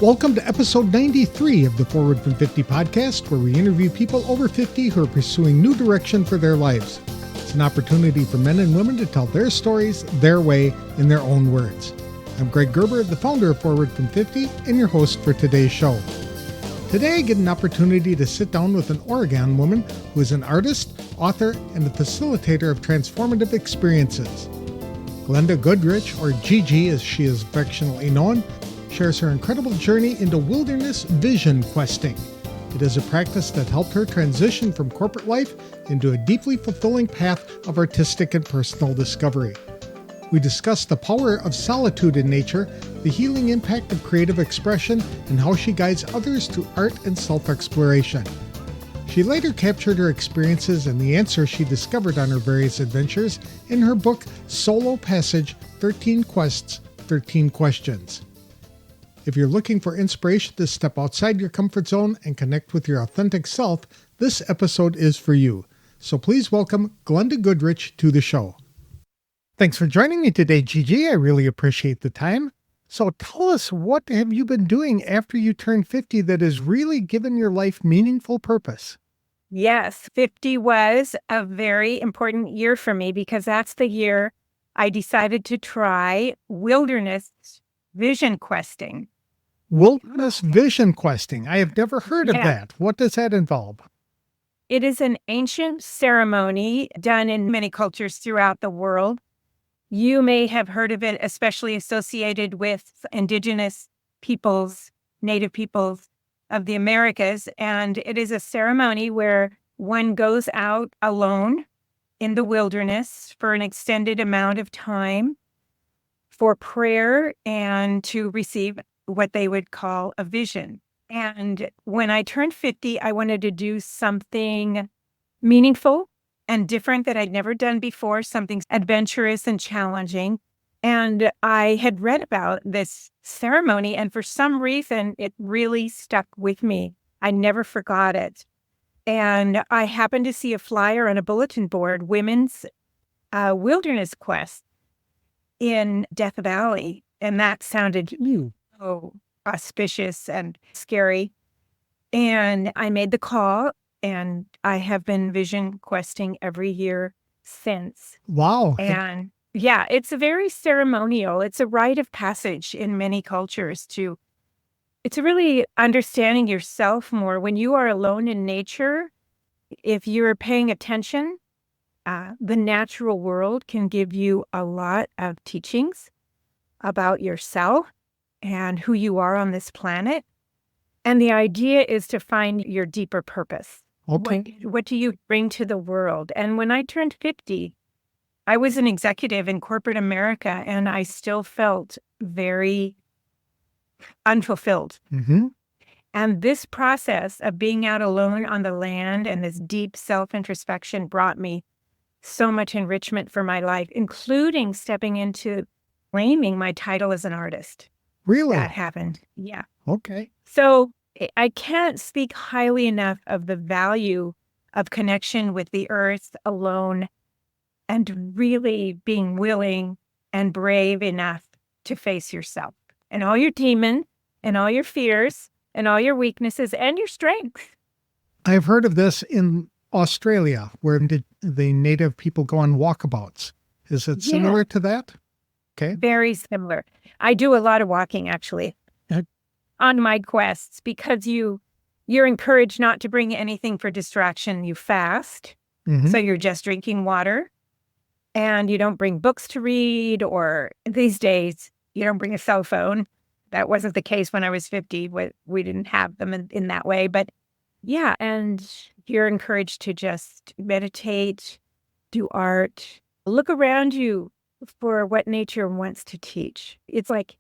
Welcome to episode 93 of the Forward from 50 podcast, where we interview people over 50 who are pursuing new direction for their lives. It's an opportunity for men and women to tell their stories, their way, in their own words. I'm Greg Gerber, the founder of Forward from 50, and your host for today's show. Today, I get an opportunity to sit down with an Oregon woman who is an artist, author, and the facilitator of transformative experiences. Glenda Goodrich, or Gigi as she is affectionately known, shares her incredible journey into wilderness vision questing. It is a practice that helped her transition from corporate life into a deeply fulfilling path of artistic and personal discovery. We discuss the power of solitude in nature, the healing impact of creative expression, and how she guides others through art and self-exploration. She later captured her experiences and the answers she discovered on her various adventures in her book, SoulCollage, 13 Quests, 13 Questions. If you're looking for inspiration to step outside your comfort zone and connect with your authentic self, this episode is for you. So please welcome Glenda Goodrich to the show. Thanks for joining me today, Gigi. I really appreciate the time. So tell us, what have you been doing after you turned 50 that has really given your life meaningful purpose? Yes, 50 was a very important year for me because that's the year I decided to try wilderness vision questing. Wilderness vision questing. I have never heard of that. What does that involve? It is an ancient ceremony done in many cultures throughout the world. You may have heard of it, especially associated with indigenous peoples, native peoples of the Americas. And it is a ceremony where one goes out alone in the wilderness for an extended amount of time for prayer and to receive what they would call a vision. And when I turned 50, I wanted to do something meaningful and different that I'd never done before, something adventurous and challenging. And I had read about this ceremony, and for some reason, it really stuck with me. I never forgot it. And I happened to see a flyer on a bulletin board, Women's Wilderness Quest in Death Valley. And that sounded so auspicious and scary. And I made the call, and I have been vision questing every year since. Wow. And yeah, it's a very ceremonial. It's a rite of passage in many cultures it's really understanding yourself more. When you are alone in nature, if you're paying attention, the natural world can give you a lot of teachings about yourself and who you are on this planet. And the idea is to find your deeper purpose. Okay. What do you bring to the world? And when I turned 50, I was an executive in corporate America, and I still felt very unfulfilled. Mm-hmm. And this process of being out alone on the land and this deep self-introspection brought me so much enrichment for my life, including stepping into claiming my title as an artist. Really? That happened. Yeah. Okay. So I can't speak highly enough of the value of connection with the earth alone and really being willing and brave enough to face yourself and all your demons and all your fears and all your weaknesses and your strengths. I've heard of this in Australia, where the native people go on walkabouts. Is it similar to that? Okay. Very similar. I do a lot of walking, actually, on my quests, because you're encouraged not to bring anything for distraction. You fast, so you're just drinking water, and you don't bring books to read, or these days, you don't bring a cell phone. That wasn't the case when I was 50. We didn't have them in that way. But yeah, and you're encouraged to just meditate, do art, look around you for what nature wants to teach. It's like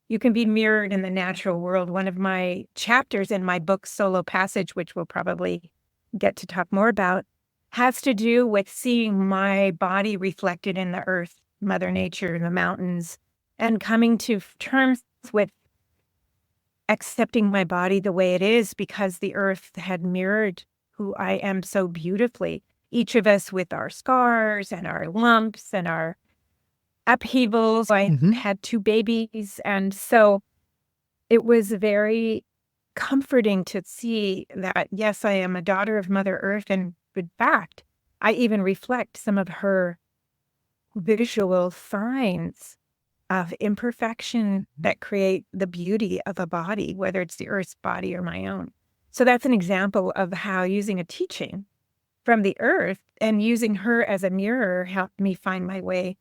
you can be mirrored in the natural world. One of my chapters in my book, SoulCollage, which we'll probably get to talk more about, has to do with seeing my body reflected in the earth, Mother Nature, the mountains, and coming to terms with accepting my body the way it is, because the earth had mirrored who I am so beautifully. Each of us with our scars and our lumps and our upheavals. I had 2 babies. And so it was very comforting to see that, yes, I am a daughter of Mother Earth. And in fact, I even reflect some of her visual signs of imperfection that create the beauty of a body, whether it's the Earth's body or my own. So that's an example of how using a teaching from the Earth and using her as a mirror helped me find my way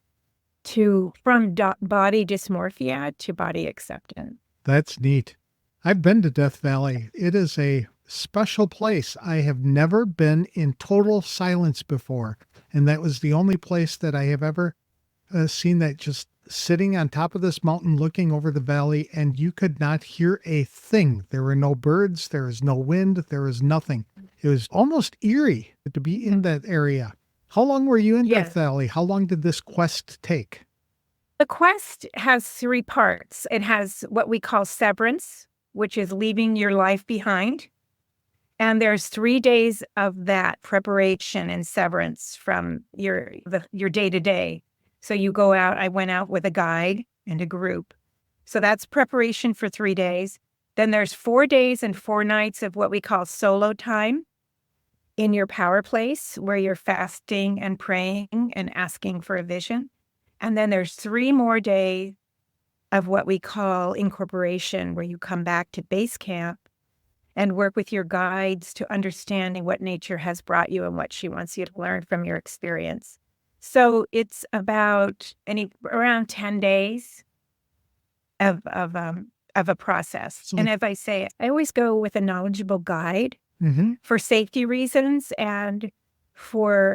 from body dysmorphia to body acceptance. That's neat. I've been to Death Valley. It is a special place. I have never been in total silence before. And that was the only place that I have ever seen that, just sitting on top of this mountain looking over the valley, and you could not hear a thing. There were no birds. There was no wind. There was nothing. It was almost eerie to be in that area. How long were you in Death Valley? How long did this quest take? The quest has 3 parts. It has what we call severance, which is leaving your life behind. And there's 3 days of that preparation and severance from your day-to-day. So you go out, I went out with a guide and a group. So that's preparation for 3 days. Then there's 4 days and 4 nights of what we call solo time in your power place, where you're fasting and praying and asking for a vision. And then there's 3 more days of what we call incorporation, where you come back to base camp and work with your guides to understanding what nature has brought you and what she wants you to learn from your experience. So it's about around 10 days of a process. So, and as I say, I always go with a knowledgeable guide for safety reasons, and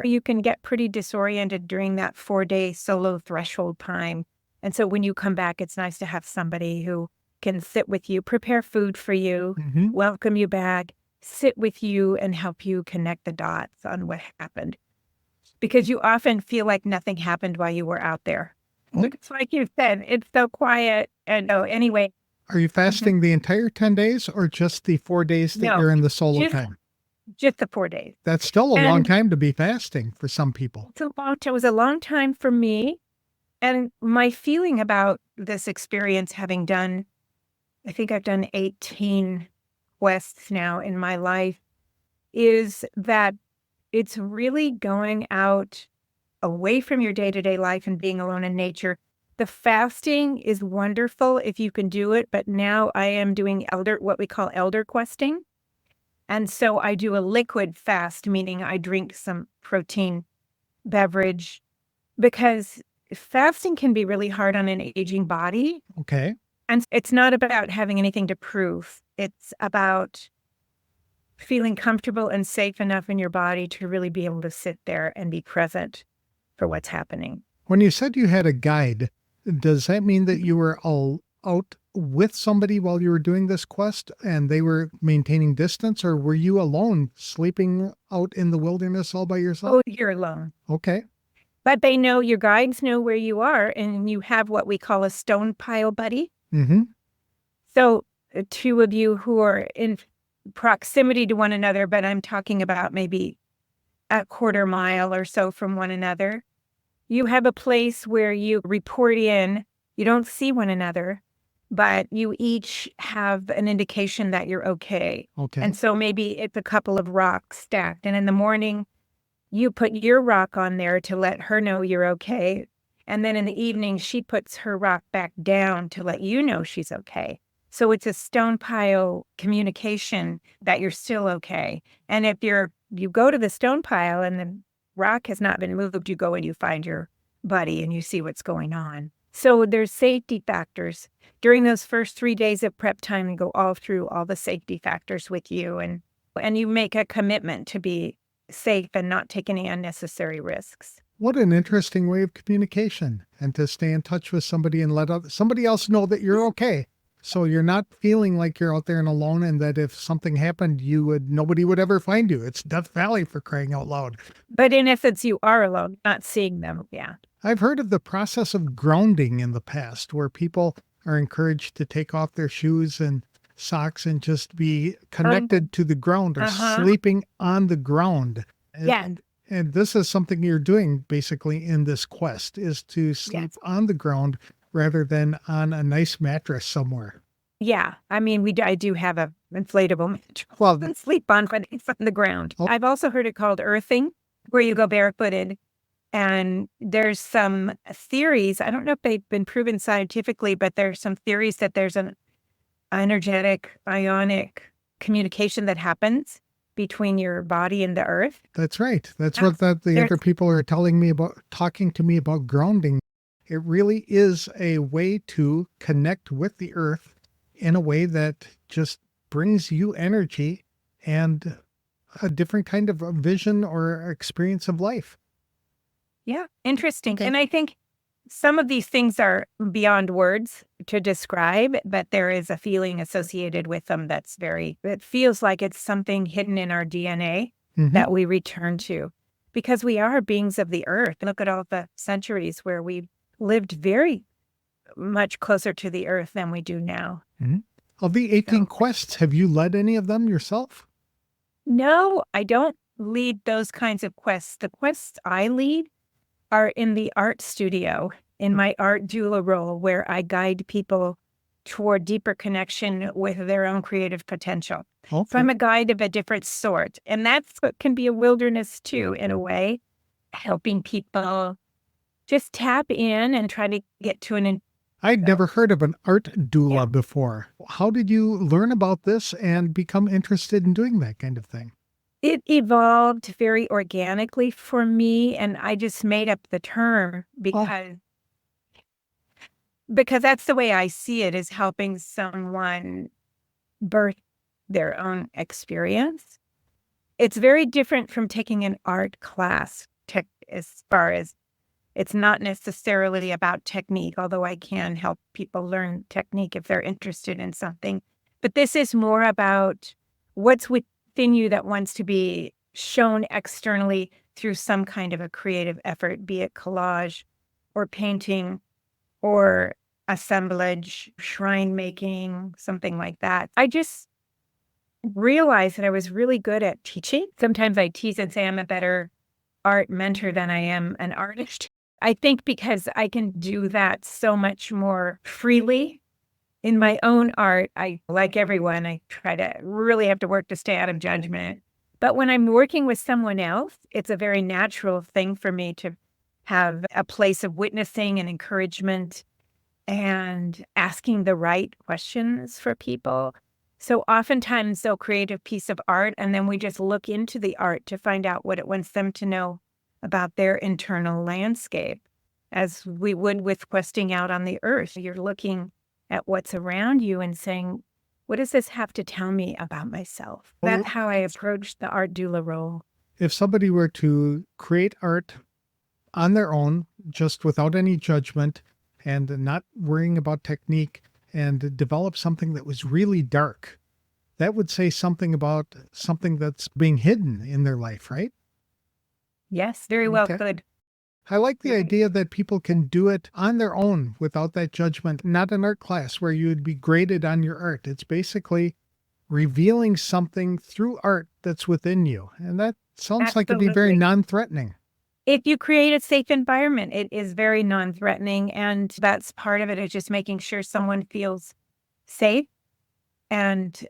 you can get pretty disoriented during that 4-day solo threshold time. And so when you come back, it's nice to have somebody who can sit with you, prepare food for you, welcome you back, sit with you, and help you connect the dots on what happened. Because you often feel like nothing happened while you were out there. It's like you said, it's so quiet. And anyway. Are you fasting the entire 10 days or just the 4 days that you're in the solo time? Just the 4 days. That's still a long time to be fasting for some people. It was a long time for me. And my feeling about this experience, having done, I think I've done 18 quests now in my life, is that it's really going out away from your day-to-day life and being alone in nature. The fasting is wonderful if you can do it, but now I am doing what we call elder questing. And so I do a liquid fast, meaning I drink some protein beverage, because fasting can be really hard on an aging body. Okay. And it's not about having anything to prove. It's about feeling comfortable and safe enough in your body to really be able to sit there and be present for what's happening. When you said you had a guide, does that mean that you were all out with somebody while you were doing this quest and they were maintaining distance, or were you alone sleeping out in the wilderness all by yourself? Oh, you're alone. Okay. But your guides know where you are, and you have what we call a stone pile buddy. So 2 of you who are in proximity to one another, but I'm talking about maybe a quarter mile or so from one another. You have a place where you report in. You don't see one another, but you each have an indication that you're okay. Okay. And so maybe it's a couple of rocks stacked. And in the morning, you put your rock on there to let her know you're okay. And then in the evening, she puts her rock back down to let you know she's okay. So it's a stone pile communication that you're still okay. And if you go to the stone pile and the rock has not been moved, you go and you find your buddy and you see what's going on. So there's safety factors. During those first 3 days of prep time, you go all through all the safety factors with you, and you make a commitment to be safe and not take any unnecessary risks. What an interesting way of communication, and to stay in touch with somebody and let somebody else know that you're okay. So you're not feeling like you're out there and alone, and that if something happened, nobody would ever find you. It's Death Valley, for crying out loud. But in essence, you are alone, not seeing them. Yeah. I've heard of the process of grounding in the past, where people are encouraged to take off their shoes and socks and just be connected to the ground, or sleeping on the ground. And this is something you're doing basically in this quest, is to sleep on the ground rather than on a nice mattress somewhere. Yeah. I mean, I do have a inflatable mattress Well, and sleep on when it's on the ground. oh, I've also heard it called earthing, where you go barefooted. And there's some theories. I don't know if they've been proven scientifically, but there's some theories that there's an energetic, ionic communication that happens between your body and the earth. that's right. That's Yeah. what the There's other people are telling me about, talking to me about grounding. It really is a way to connect with the earth in a way that just brings you energy and a different kind of a vision or experience of life. Yeah, interesting. Okay. And I think some of these things are beyond words to describe, but there is a feeling associated with them it feels like it's something hidden in our DNA Hmm. that we return to because we are beings of the earth. Look at all the centuries where we lived very much closer to the earth than we do now. Hmm. Of the 18 So, quests, have you led any of them yourself? no, I don't lead those kinds of quests. The quests I lead are in the art studio in my art doula role, where I guide people toward deeper connection with their own creative potential. So Okay. I'm a guide of a different sort. And that's what can be a wilderness too, in a way, helping people just tap in and try to get to I'd so, never heard of an art yeah. doula before. How did you learn about this and become interested in doing that kind of thing? It evolved very organically for me. And I just made up the term Oh, because that's the way I see it, is helping someone birth their own experience. It's very different from taking an art class as far as it's not necessarily about technique, although I can help people learn technique if they're interested in something. But this is more about what's within you that wants to be shown externally through some kind of a creative effort, be it collage or painting or assemblage, shrine making, something like that. I just realized that I was really good at teaching. Sometimes I tease and say I'm a better art mentor than I am an artist. I think because I can do that so much more freely in my own art. Like everyone, I try to really have to work to stay out of judgment. But when I'm working with someone else, it's a very natural thing for me to have a place of witnessing and encouragement and asking the right questions for people. So oftentimes they'll create a piece of art and then we just look into the art to find out what it wants them to know about their internal landscape, as we would with questing out on the earth. You're looking at what's around you and saying, what does this have to tell me about myself? well, That's how I approach the art doula role. if somebody were to create art on their own, just without any judgment and not worrying about technique, and develop something that was really dark, that would say something about something that's being hidden in their life, right? Yes, very well Okay. could. I like the Right. idea that people can do it on their own without that judgment, not an art class where you would be graded on your art. It's basically revealing something through art that's within you. And that sounds like it'd be very Absolutely. non-threatening. If you create a safe environment, it is very non-threatening, and that's part of it, is just making sure someone feels safe and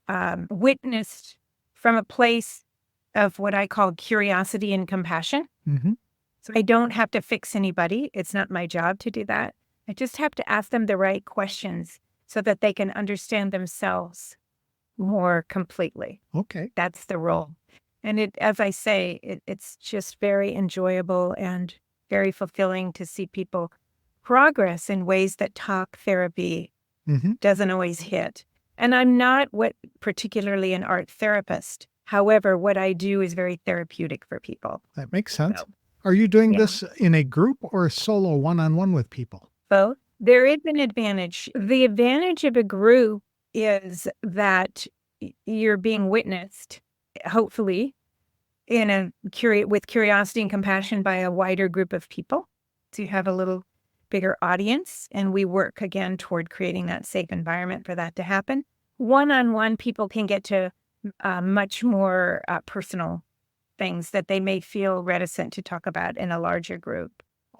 witnessed from a place of what I call curiosity and compassion. Hmm. So I don't have to fix anybody. It's not my job to do that. I just have to ask them the right questions so that they can understand themselves more completely. Okay. That's the role. And as I say, it's just very enjoyable and very fulfilling to see people progress in ways that talk therapy Hmm. doesn't always hit. And I'm not particularly an art therapist. However, what I do is very therapeutic for people. That makes sense. So, Are you doing yeah, this in a group or solo one-on-one with people? both. There is an advantage. The advantage of a group is that you're being witnessed, hopefully, with curiosity and compassion by a wider group of people. So you have a little bigger audience, and we work again toward creating that safe environment for that to happen. One-on-one, people can get to much more personal things that they may feel reticent to talk about in a larger group.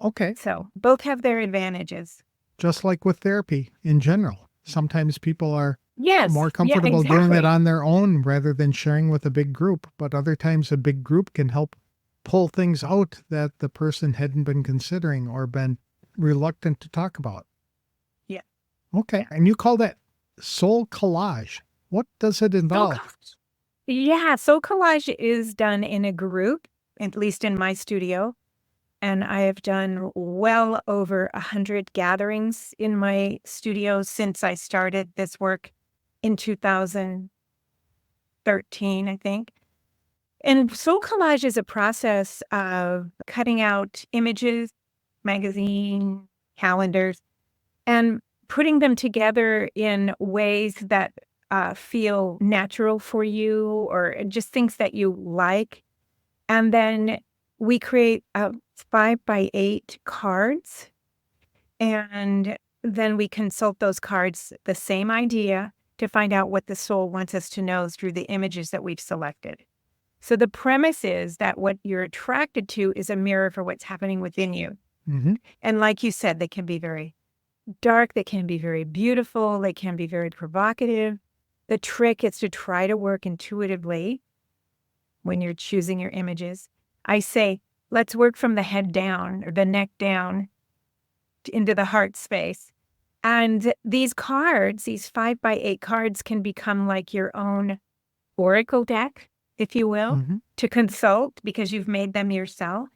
Okay. So both have their advantages. Just like with therapy in general. Sometimes people are Yes. more Yeah, comfortable doing it exactly. on their own rather than sharing with a big group. But other times a big group can help pull things out that the person hadn't been considering or been reluctant to talk about. Yeah. Okay. Yeah. And you call that soul collage. What does it Soul involve? collage. Yeah. Soul collage is done in a group, at least in my studio. And I have done well over 100 gatherings in my studio since I started this work in 2013, I think. And soul collage is a process of cutting out images, magazine, calendars, and putting them together in ways that feel natural for you or just things that you like. And then we create 5 by 8 cards. And then we consult those cards, the same idea, to find out what the soul wants us to know through the images that we've selected. So the premise is that what you're attracted to is a mirror for what's happening within you. Mm-hmm. And like you said, they can be very dark, they can be very beautiful, they can be very provocative. The trick is to try to work intuitively when you're choosing your images. I say, let's work from the head down or the neck down into the heart space. And these cards, these 5 by 8 cards, can become like your own oracle deck, if you will, Mm-hmm. to consult because you've made them yourself.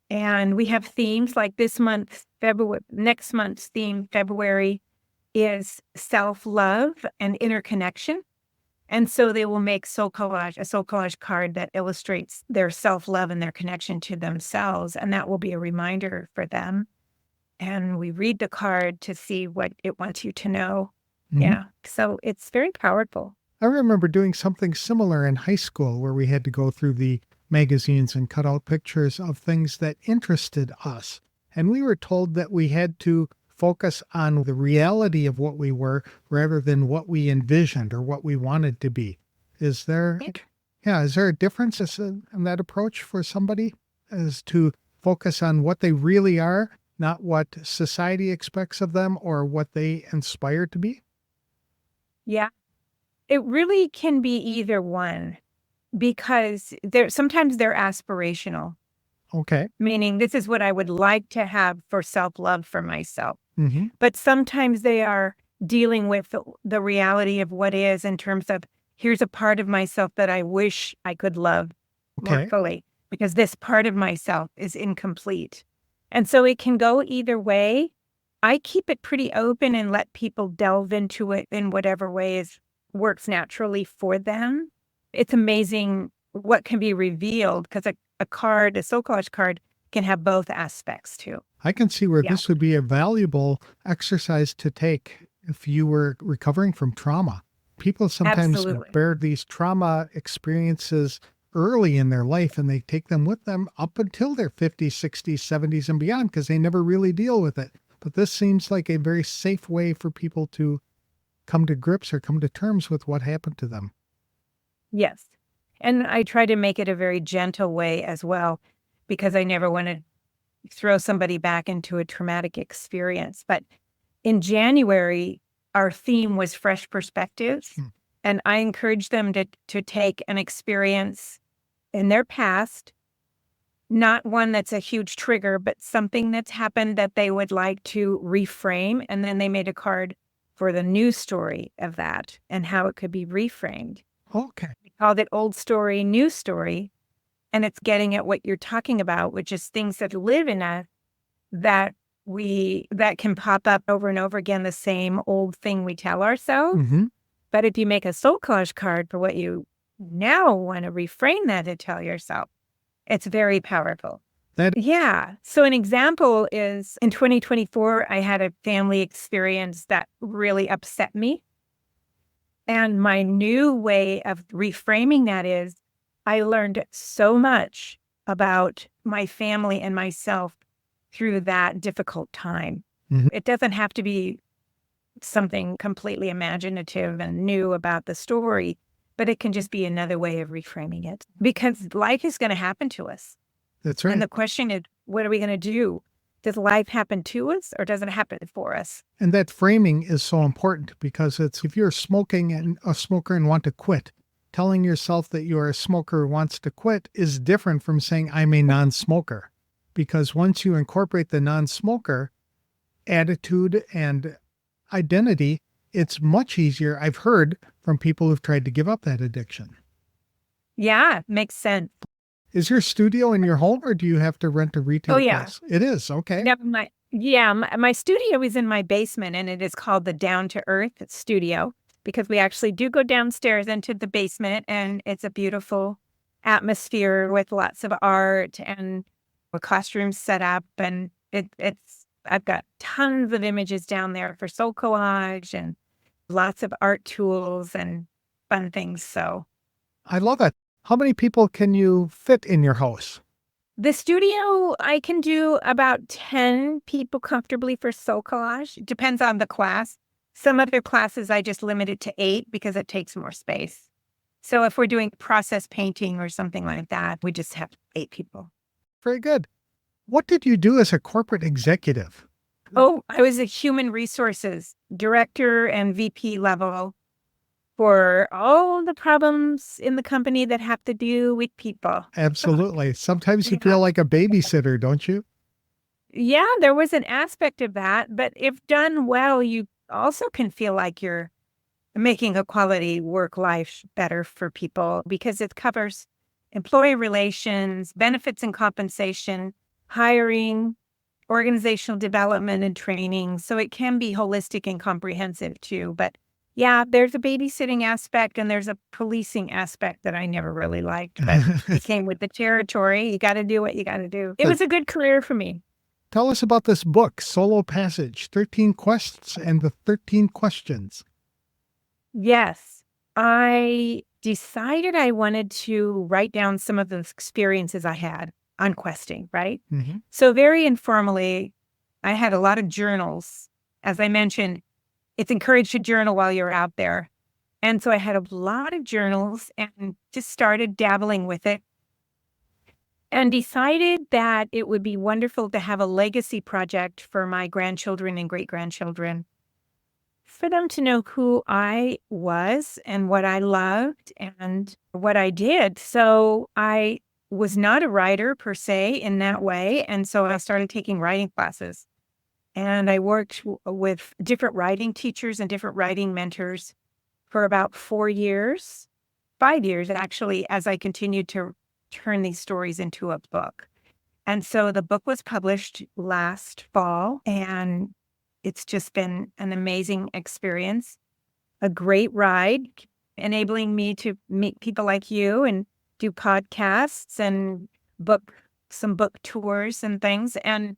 And we have themes like this month, February, next month's theme, February, is self-love and interconnection. And so they will make a soul collage card that illustrates their self-love and their connection to themselves. And that will be a reminder for them. And we read the card to see what it wants you to know. Mm-hmm. Yeah. So it's very powerful. I remember doing something similar in high school where we had to go through the magazines and cut out pictures of things that interested us. And we were told that we had to focus on the reality of what we were rather than what we envisioned or what we wanted to be. Is there, is there a difference in that approach for somebody as to focus on what they really are, not what society expects of them or what they inspire to be? Yeah. It really can be either one because sometimes they're aspirational, Okay. meaning this is what I would like to have for self-love for myself. Mm-hmm. But sometimes they are dealing with the reality of what is in terms of here's a part of myself that I wish I could love more Okay. fully because this part of myself is incomplete. And so it can go either way. I keep it pretty open and let people delve into it in whatever ways works naturally for them. It's amazing what can be revealed because a soul collage card can have both aspects too. I can see where Yeah, this would be a valuable exercise to take if you were recovering from trauma. People sometimes absolutely. bear these trauma experiences early in their life and they take them with them up until their 50s, 60s, 70s, and beyond because they never really deal with it. But this seems like a very safe way for people to come to grips or come to terms with what happened to them. Yes. And I try to make it a very gentle way as well because I never want to throw somebody back into a traumatic experience. But in January, our theme was fresh perspectives. Hmm. And I encourage them to take an experience in their past, not one that's a huge trigger, but something that's happened that they would like to reframe. And then they made a card for the new story of that and how it could be reframed. Okay. We called it Old Story, New Story. And it's getting at what you're talking about, which is things that live in us that that can pop up over and over again, the same old thing we tell ourselves. Mm-hmm. But if you make a soul collage card for what you now want to reframe that to tell yourself, it's very powerful. That Yeah. So an example is in 2024, I had a family experience that really upset me. And my new way of reframing that is I learned so much about my family and myself through that difficult time. Mhm. It doesn't have to be something completely imaginative and new about the story, but it can just be another way of reframing it because life is going to happen to us. That's And right. the question is, what are we going to do? Does life happen to us or does it happen for us? And that framing is so important because it's if you're smoking and a smoker and want to quit, telling yourself that you're a smoker who wants to quit is different from saying I'm a non-smoker. Because once you incorporate the non-smoker attitude and identity, it's much easier. I've heard from people who've tried to give up that addiction. Yeah, makes sense. Is your studio in your home or do you have to rent a retail Oh, yeah. place? It is. Okay. Never mind. My studio is in my basement and it is called the Down to Earth Studio because we actually do go downstairs into the basement and it's a beautiful atmosphere with lots of art and a classroom set up and I've got tons of images down there for SoulCollage and lots of art tools and fun things. So I love it. How many people can you fit in your house? the studio, I can do about 10 people comfortably for SoulCollage. It depends on the class. Some other classes, I just limit it to 8 because it takes more space. So if we're doing process painting or something like that, we just have 8 people. Very good. What did you do as a corporate executive? Oh, I was a human resources director and VP level for all the problems in the company that have to do with people. Absolutely. Sometimes you Yeah. feel like a babysitter, don't you? Yeah, there was an aspect of that, but if done well, you also can feel like you're making a quality work life better for people because it covers employee relations, benefits and compensation, hiring, organizational development and training. So it can be holistic and comprehensive too. But yeah, there's a babysitting aspect and there's a policing aspect that I never really liked, but it came with the territory. You got to do what you got to do. It was a good career for me. Tell us about this book, Solo Passage, 13 Quests and the 13 Questions. Yes, I decided I wanted to write down some of the experiences I had on questing, right? Mhm. So very informally, I had a lot of journals. As I mentioned, it's encouraged to journal while you're out there. And so I had a lot of journals and just started dabbling with it and decided that it would be wonderful to have a legacy project for my grandchildren and great-grandchildren, for them to know who I was and what I loved and what I did. So I was not a writer per se in that way. And so I started taking writing classes. And I worked with different writing teachers and different writing mentors for about 4 years, 5 years actually, as I continued to turn these stories into a book. And so the book was published last fall, and it's just been an amazing experience, a great ride, enabling me to meet people like you and do podcasts and book some book tours and things. And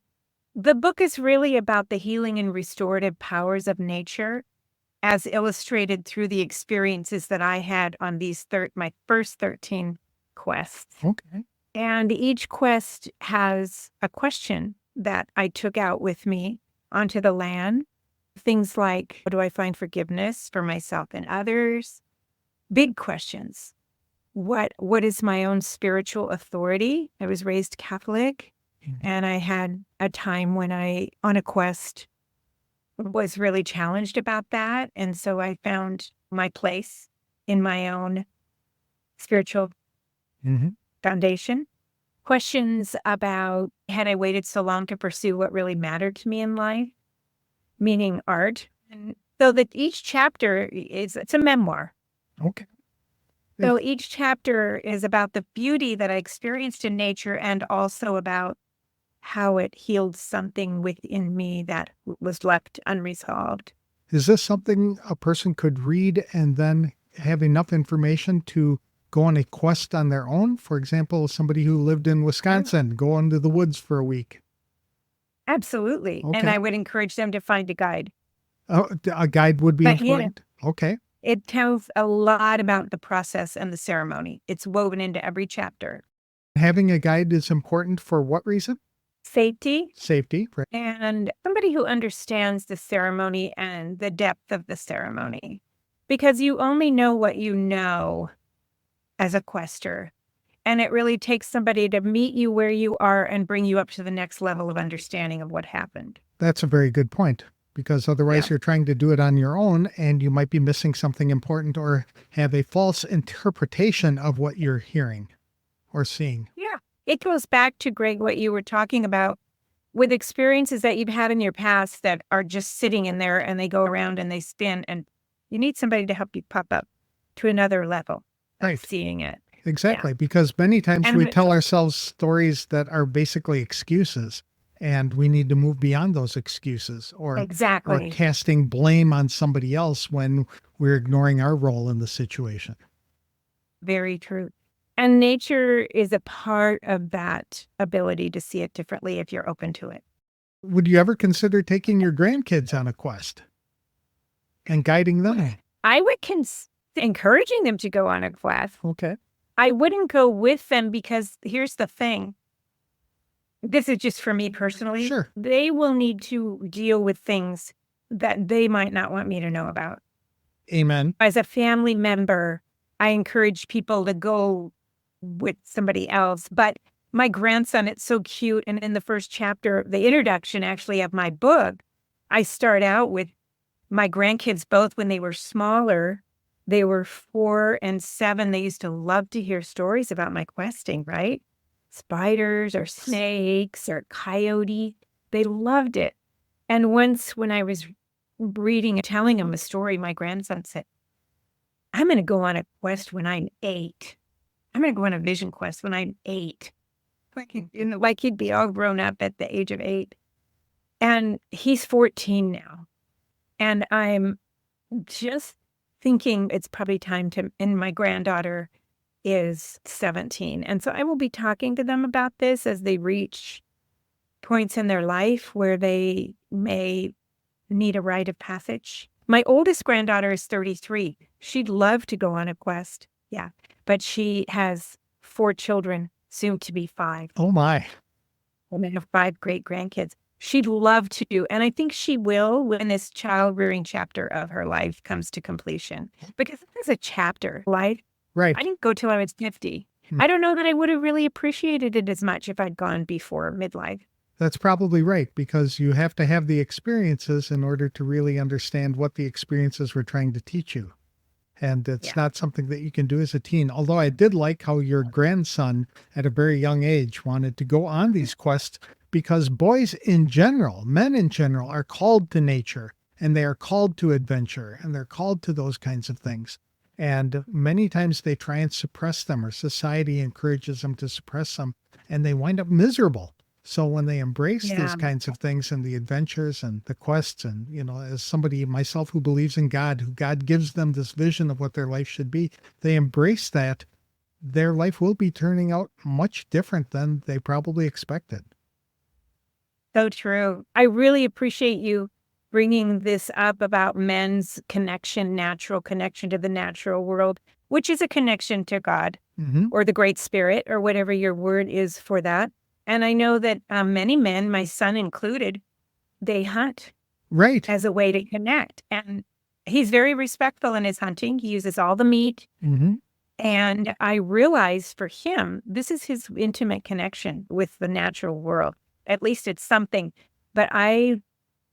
the book is really about the healing and restorative powers of nature as illustrated through the experiences that I had on these my first 13 quests. Okay. And each quest has a question that I took out with me onto the land. Things like, how do I find forgiveness for myself and others? Big questions. What is my own spiritual authority? I was raised Catholic, and I had a time when on a quest, was really challenged about that. And so I found my place in my own spiritual Mhm. foundation. Questions about, had I waited so long to pursue what really mattered to me in life, meaning art. And so that each chapter it's a memoir. Okay. So each chapter is about the beauty that I experienced in nature and also about how it healed something within me that was left unresolved. Is this something a person could read and then have enough information to go on a quest on their own? For example, somebody who lived in Wisconsin, go into the woods for a week. Absolutely. And Okay. I would encourage them to find a guide. Oh, a guide would be But yeah, important. Okay. it tells a lot about the process and the ceremony. It's woven into every chapter. Having a guide is important for what reason? Safety Safety, right? and somebody who understands the ceremony and the depth of the ceremony. Because you only know what you know as a quester. And it really takes somebody to meet you where you are and bring you up to the next level of understanding of what happened. That's a very good point, because otherwise Yeah. you're trying to do it on your own and you might be missing something important or have a false interpretation of what you're hearing or seeing. Yeah. It goes back to, Greg, what you were talking about with experiences that you've had in your past that are just sitting in there and they go around and they spin, and you need somebody to help you pop up to another level of Right. seeing it. Exactly. Because many times And we tell ourselves stories that are basically excuses, and we need to move beyond those excuses or exactly. casting blame on somebody else when we're ignoring our role in the situation. Very true. And nature is a part of that ability to see it differently if you're open to it. Would you ever consider taking your grandkids on a quest and guiding them? I would encouraging them to go on a quest. Okay. I wouldn't go with them because here's the thing. This is just for me personally. Sure. They will need to deal with things that they might not want me to know about. Amen. As a family member, I encourage people to go with somebody else. But my grandson, it's so cute. And in the first chapter, the introduction actually of my book, I start out with my grandkids, both when they were smaller. They were 4 and 7. They used to love to hear stories about my questing, right? Spiders or snakes or coyote. They loved it. And once when I was reading and telling them a story, my grandson said, I'm going to go on a quest when I'm 8. I'm going to go on a vision quest when I'm 8. Like he'd be all grown up at the age of 8. And he's 14 now. And I'm just thinking it's probably time to, and my granddaughter is 17. And so I will be talking to them about this as they reach points in their life where they may need a rite of passage. My oldest granddaughter is 33. She'd love to go on a quest. Yeah. But she has 4 children, soon to be 5. Oh my. And I have 5 great grandkids. She'd love to do, and I think she will when this child rearing chapter of her life comes to completion. Because this is a chapter life. Right. I didn't go till I was 50. I don't know that I would have really appreciated it as much if I'd gone before midlife. That's probably right, because you have to have the experiences in order to really understand what the experiences were trying to teach you. And it's not something that you can do as a teen. Although I did like how your grandson at a very young age wanted to go on these quests, because boys in general, men in general, are called to nature and they are called to adventure and they're called to those kinds of things. And many times they try and suppress them, or society encourages them to suppress them, and they wind up miserable. So when they embrace these kinds of things and the adventures and the quests, and, as somebody myself who believes in God, who God gives them this vision of what their life should be, they embrace that, their life will be turning out much different than they probably expected. So true. I really appreciate you bringing this up about men's connection, natural connection to the natural world, which is a connection to God or the Great Spirit or whatever your word is for that. And I know that many men, my son included, they hunt as a way to connect. And he's very respectful in his hunting. He uses all the meat. And I realize for him, this is his intimate connection with the natural world. At least it's something. But I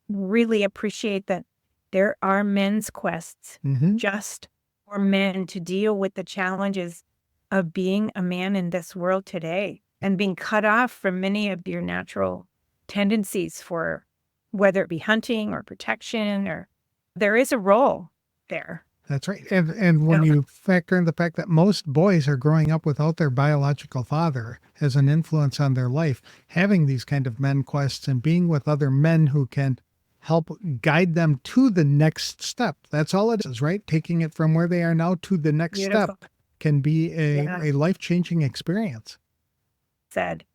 really appreciate that there are men's quests just for men to deal with the challenges of being a man in this world today and being cut off from many of your natural tendencies for whether it be hunting or protection, or there is a role there. That's right. And when you factor in the fact that most boys are growing up without their biological father as an influence on their life, having these kind of men quests and being with other men who can help guide them to the next step. That's all it is, right? Taking it from where they are now to the next step can be a life-changing experience.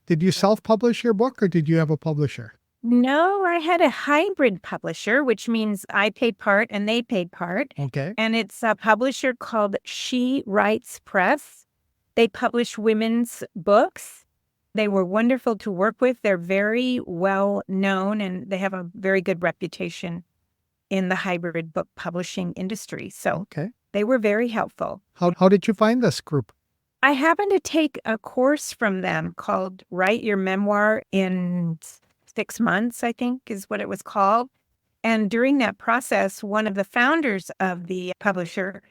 Did you self-publish your book, or did you have a publisher? No, I had a hybrid publisher, which means I paid part and they paid part. Okay. And it's a publisher called She Writes Press. They publish women's books. They were wonderful to work with. They're very well known and they have a very good reputation in the hybrid book publishing industry. So they were very helpful. How did you find this group? I happened to take a course from them called Write Your Memoir in 6 months, I think is what it was called. And during that process, one of the founders of the publisher,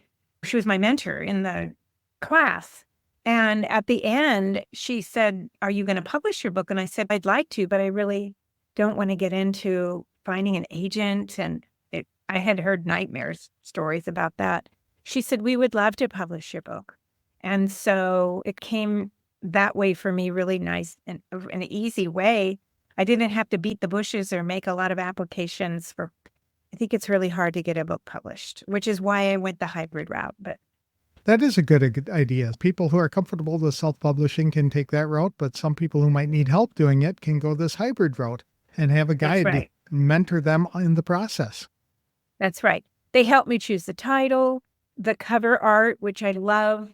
she was my mentor in the class. And at the end, she said, "Are you going to publish your book?" And I said, "I'd like to, but I really don't want to get into finding an agent." And I had heard nightmares stories about that. She said, "We would love to publish your book." And so it came that way for me, really nice and an easy way. I didn't have to beat the bushes or make a lot of applications for. I think it's really hard to get a book published, which is why I went the hybrid route. But That is a good idea. People who are comfortable with self-publishing can take that route, but some people who might need help doing it can go this hybrid route and have a that's guide to right. mentor them in the process. That's right. They helped me choose the title, the cover art, which I love,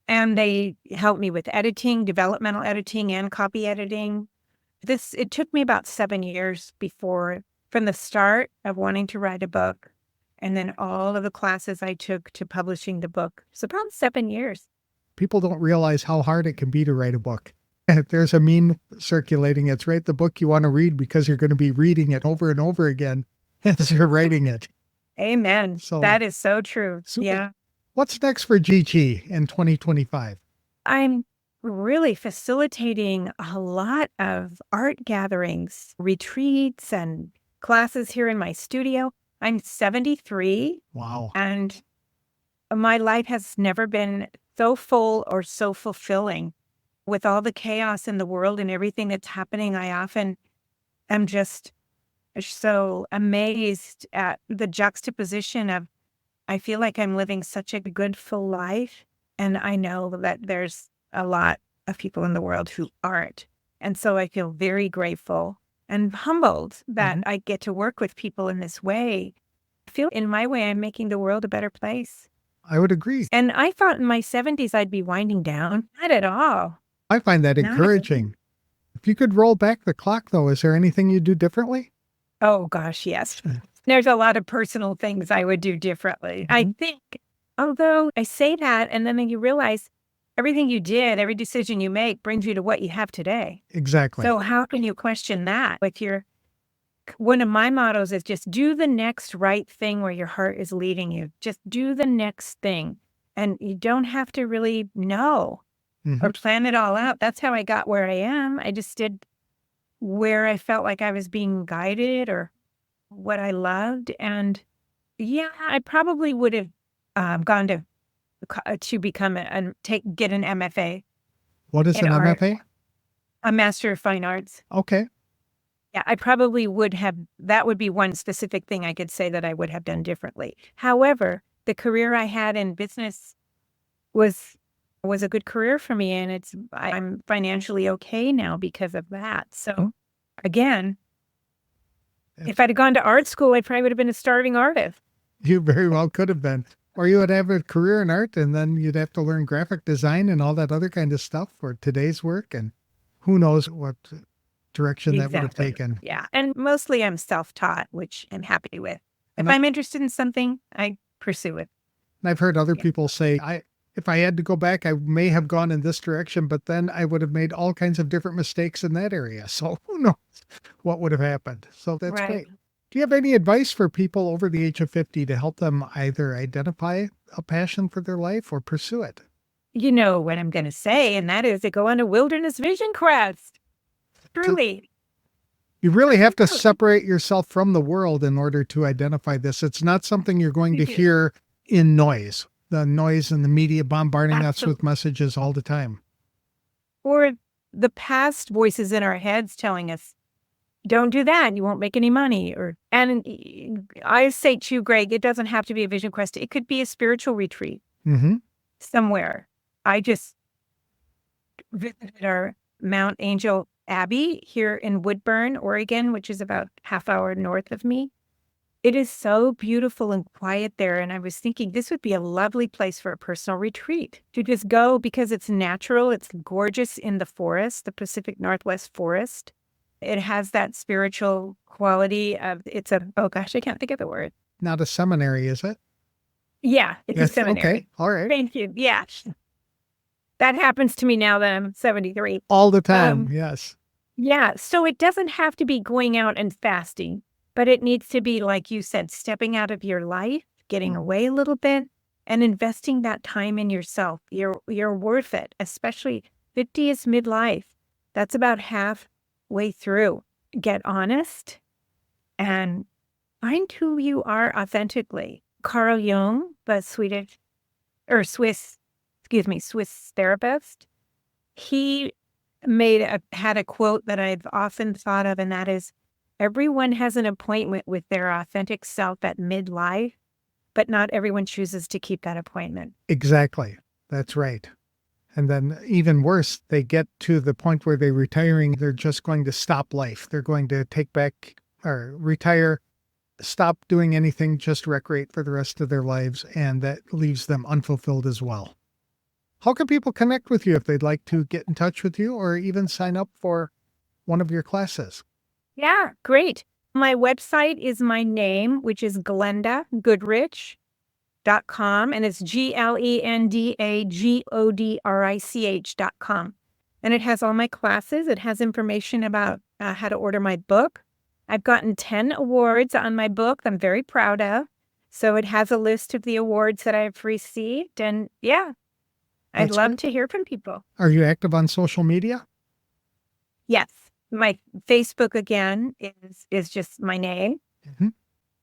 and they helped me with editing, developmental editing, and copy editing. It took me about 7 years from the start of wanting to write a book, and then all of the classes I took to publishing the book. So about 7 years. People don't realize how hard it can be to write a book. There's a meme circulating. It's write the book you want to read because you're going to be reading it over and over again as you're writing it. Amen. So That is so true. super. Yeah. What's next for Gigi in 2025? I'm really facilitating a lot of art gatherings, retreats, and classes here in my studio. I'm 73, Wow. and my life has never been so full or so fulfilling. With all the chaos in the world and everything that's happening, I often am just so amazed at the juxtaposition of, I feel like I'm living such a good, full life. And I know that there's a lot of people in the world who aren't. And so I feel very grateful and humbled that I get to work with people in this way. I feel in my way, I'm making the world a better place. I would agree. And I thought in my 70s, I'd be winding down. Not at all. I find that Not at all. encouraging. If you could roll back the clock, though, is there anything you'd do differently? Oh, gosh, yes. There's a lot of personal things I would do differently. I think, although I say that, and then you realize everything you did, every decision you make brings you to what you have today. Exactly. So how can you question that? One of my mottos is just do the next right thing where your heart is leading you. Just do the next thing. And you don't have to really know or plan it all out. That's how I got where I am. I just did where I felt like I was being guided or what I loved. And yeah, I probably would have gone to become get an MFA, What is in an art. MFA? a Master of Fine Arts. Okay. Yeah, I probably would have. That would be one specific thing I could say that I would have done differently. However, the career I had in business was a good career for me, and I'm financially okay now because of that. So again, if I'd have gone to art school, I probably would have been a starving artist. You very well could have been. Or you would have a career in art and then you'd have to learn graphic design and all that other kind of stuff for today's work. And who knows what direction that would have Exactly. taken. Yeah, and mostly I'm self-taught, which I'm happy with. If And I'm interested in something, I pursue it. I've heard other Yeah. people say, if I had to go back, I may have gone in this direction, but then I would have made all kinds of different mistakes in that area. So who knows what would have happened. So that's Right. great. Do you have any advice for people over the age of 50 to help them either identify a passion for their life or pursue it? You know what I'm going to say, and that is to go on a wilderness vision quest. Truly. You really have to separate yourself from the world in order to identify this. It's not something you're going to hear in noise, the noise and the media bombarding us with messages all the time. Or the past voices in our heads telling us, don't do that, you won't make any money. And I say to you, Greg, it doesn't have to be a vision quest. It could be a spiritual retreat somewhere. I just visited our Mount Angel Abbey here in Woodburn, Oregon, which is about half hour north of me. It is so beautiful and quiet there. And I was thinking this would be a lovely place for a personal retreat to just go because it's natural. It's gorgeous in the forest, the Pacific Northwest forest. It has that spiritual quality of oh gosh, I can't think of the word. Not a seminary, is it? Yeah, it's a seminary. Okay. All right. Thank you. Yeah. That happens to me now that I'm 73. All the time, yes. Yeah, so it doesn't have to be going out and fasting, but it needs to be, like you said, stepping out of your life, getting away a little bit, and investing that time in yourself. You're worth it, especially 50 is midlife. That's about halfway through. Get honest and find who you are authentically. Carl Jung, the Swiss therapist, he had a quote that I've often thought of, and that is, everyone has an appointment with their authentic self at midlife, but not everyone chooses to keep that appointment. Exactly. That's right. And then even worse, they get to the point where they're retiring. They're just going to stop life. They're going to take back or retire, stop doing anything, just recreate for the rest of their lives. And that leaves them unfulfilled as well. How can people connect with you if they'd like to get in touch with you or even sign up for one of your classes? Yeah, great. My website is my name, which is GlendaGoodrich.com, and it's GlendaGodrich.com. And it has all my classes. It has information about how to order my book. I've gotten 10 awards on my book I'm very proud of. So it has a list of the awards that I've received. And yeah, I'd love to hear from people. Are you active on social media? Yes. My Facebook, again, is just my name. Mm-hmm.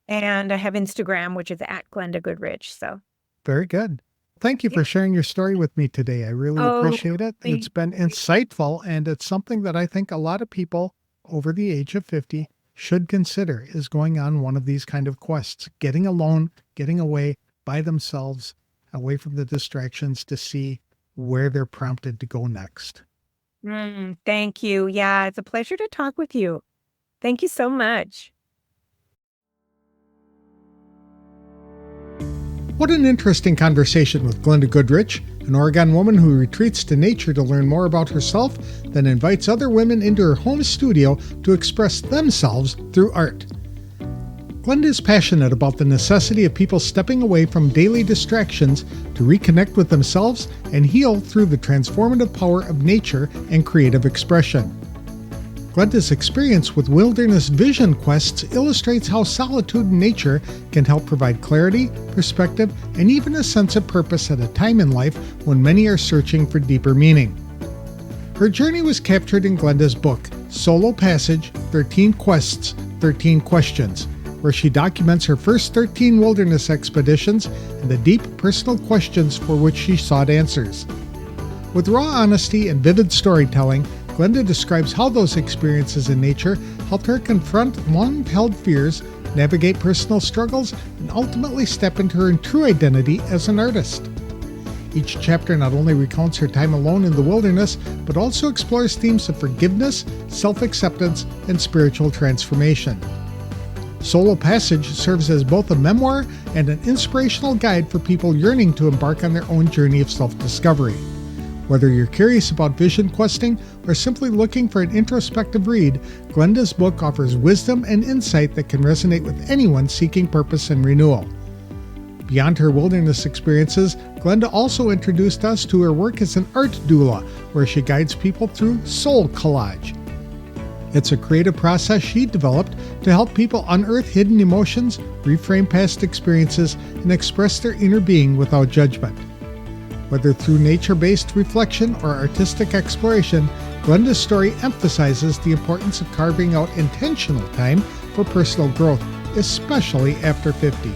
And I have Instagram, which is at Glenda Goodrich. So very good. Thank you for sharing your story with me today. I really appreciate it. It's been insightful, and it's something that I think a lot of people over the age of 50 should consider, is going on one of these kind of quests, getting alone, getting away by themselves, away from the distractions to see where they're prompted to go next. Thank you. Yeah, it's a pleasure to talk with you. Thank you so much. What an interesting conversation with Glenda Goodrich, an Oregon woman who retreats to nature to learn more about herself, then invites other women into her home studio to express themselves through art. Glenda is passionate about the necessity of people stepping away from daily distractions to reconnect with themselves and heal through the transformative power of nature and creative expression. Glenda's experience with wilderness vision quests illustrates how solitude in nature can help provide clarity, perspective, and even a sense of purpose at a time in life when many are searching for deeper meaning. Her journey was captured in Glenda's book, Solo Passage, 13 Quests, 13 Questions, where she documents her first 13 wilderness expeditions and the deep personal questions for which she sought answers. With raw honesty and vivid storytelling, Glenda describes how those experiences in nature helped her confront long-held fears, navigate personal struggles, and ultimately step into her true identity as an artist. Each chapter not only recounts her time alone in the wilderness, but also explores themes of forgiveness, self-acceptance, and spiritual transformation. Solo Passage serves as both a memoir and an inspirational guide for people yearning to embark on their own journey of self-discovery. Whether you're curious about vision questing or simply looking for an introspective read, Glenda's book offers wisdom and insight that can resonate with anyone seeking purpose and renewal. Beyond her wilderness experiences, Glenda also introduced us to her work as an art doula, where she guides people through SoulCollage. It's a creative process she developed to help people unearth hidden emotions, reframe past experiences, and express their inner being without judgment. Whether through nature-based reflection or artistic exploration, Glenda's story emphasizes the importance of carving out intentional time for personal growth, especially after 50.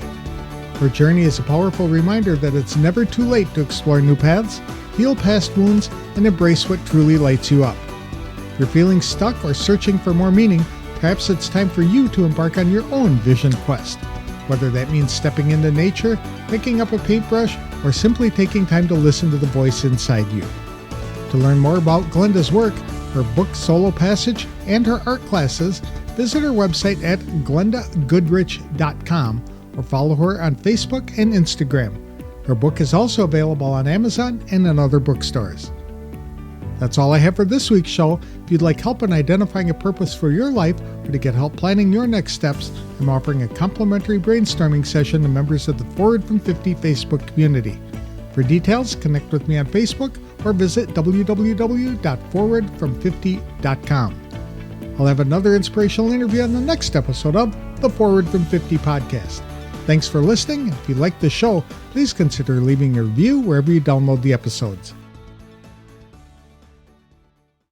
Her journey is a powerful reminder that it's never too late to explore new paths, heal past wounds, and embrace what truly lights you up. If you're feeling stuck or searching for more meaning, perhaps it's time for you to embark on your own vision quest. Whether that means stepping into nature, picking up a paintbrush, or simply taking time to listen to the voice inside you. To learn more about Glenda's work, her book Solo Passage, and her art classes, visit her website at GlendaGoodrich.com or follow her on Facebook and Instagram. Her book is also available on Amazon and in other bookstores. That's all I have for this week's show. If you'd like help in identifying a purpose for your life or to get help planning your next steps, I'm offering a complimentary brainstorming session to members of the Forward from 50 Facebook community. For details, connect with me on Facebook or visit www.forwardfrom50.com. I'll have another inspirational interview on the next episode of the Forward from 50 podcast. Thanks for listening. If you like the show, please consider leaving a review wherever you download the episodes.